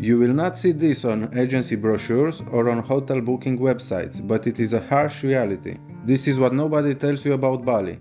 You will not see this on agency brochures or on hotel booking websites, but it is a harsh reality. This is what nobody tells you about Bali.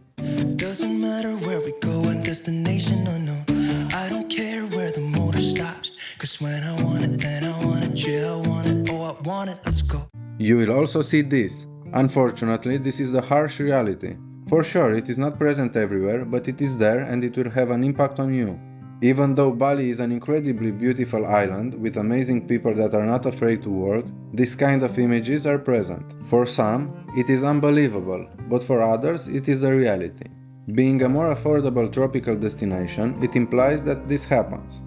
Doesn't matter where we go and destination unknown. I don't care where the motor stops, cause when I want it, then I want it, yeah, I want it, oh I want it, let's go. You will also see this. Unfortunately, this is the harsh reality. For sure, it is not present everywhere, but it is there and it will have an impact on you. Even though Bali is an incredibly beautiful island with amazing people that are not afraid to work, this kind of images are present. For some, it is unbelievable, but for others, it is the reality. Being a more affordable tropical destination, it implies that this happens.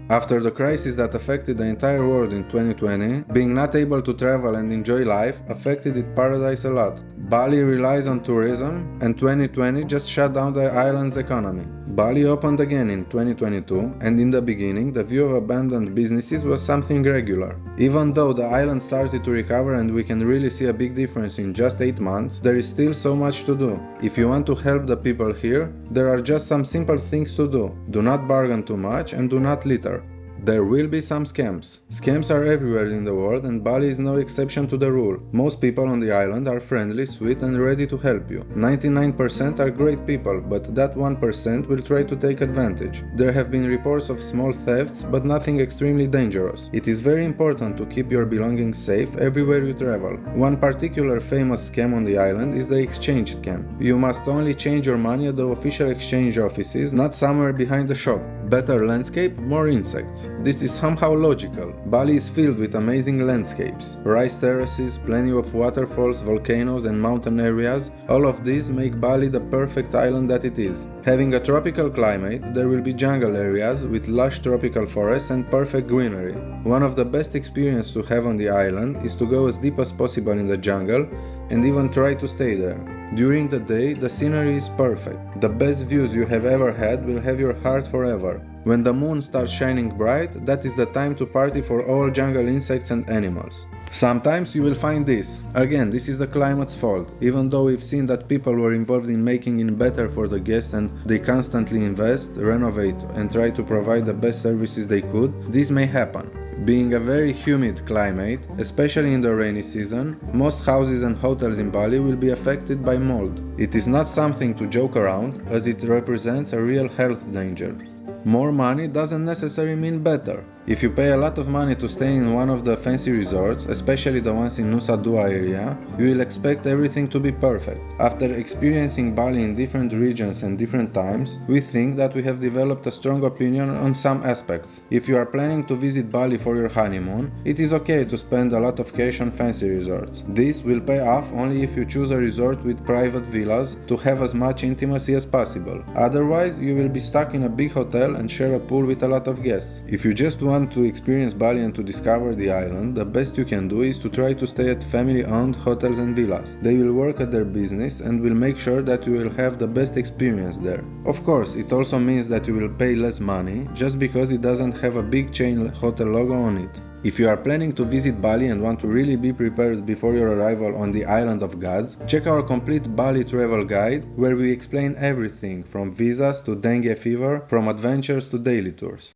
After the crisis that affected the entire world in 2020, being not able to travel and enjoy life affected its paradise a lot. Bali relies on tourism, and 2020 just shut down the island's economy. Bali opened again in 2022, and in the beginning, the view of abandoned businesses was something regular. Even though the island started to recover and we can really see a big difference in just 8 months, there is still so much to do. If you want to help the people here, there are just some simple things to do. Do not bargain too much and do not litter. There will be some scams. Scams are everywhere in the world and Bali is no exception to the rule. Most people on the island are friendly, sweet and ready to help you. 99% are great people, but that 1% will try to take advantage. There have been reports of small thefts, but nothing extremely dangerous. It is very important to keep your belongings safe everywhere you travel. One particular famous scam on the island is the exchange scam. You must only change your money at the official exchange offices, not somewhere behind the shop. Better landscape, more insects. This is somehow logical. Bali is filled with amazing landscapes. Rice terraces, plenty of waterfalls, volcanoes and mountain areas. All of these make Bali the perfect island that it is. Having a tropical climate, there will be jungle areas with lush tropical forests and perfect greenery. One of the best experiences to have on the island is to go as deep as possible in the jungle and even try to stay there. During the day, the scenery is perfect. The best views you have ever had will have your heart forever. When the moon starts shining bright, that is the time to party for all jungle insects and animals. Sometimes you will find this. Again, this is the climate's fault. Even though we've seen that people were involved in making it better for the guests and they constantly invest, renovate and try to provide the best services they could, this may happen. Being a very humid climate, especially in the rainy season, most houses and hotels in Bali will be affected by mold. It is not something to joke around, as it represents a real health danger. More money doesn't necessarily mean better. If you pay a lot of money to stay in one of the fancy resorts, especially the ones in Nusa Dua area, you will expect everything to be perfect. After experiencing Bali in different regions and different times, we think that we have developed a strong opinion on some aspects. If you are planning to visit Bali for your honeymoon, it is okay to spend a lot of cash on fancy resorts. This will pay off only if you choose a resort with private villas to have as much intimacy as possible. Otherwise, you will be stuck in a big hotel and share a pool with a lot of guests. If you just want to experience Bali and to discover the island, the best you can do is to try to stay at family-owned hotels and villas. They will work at their business and will make sure that you will have the best experience there. Of course, it also means that you will pay less money just because it doesn't have a big chain hotel logo on it. If you are planning to visit Bali and want to really be prepared before your arrival on the Island of Gods, check our complete Bali travel guide where we explain everything from visas to dengue fever, from adventures to daily tours.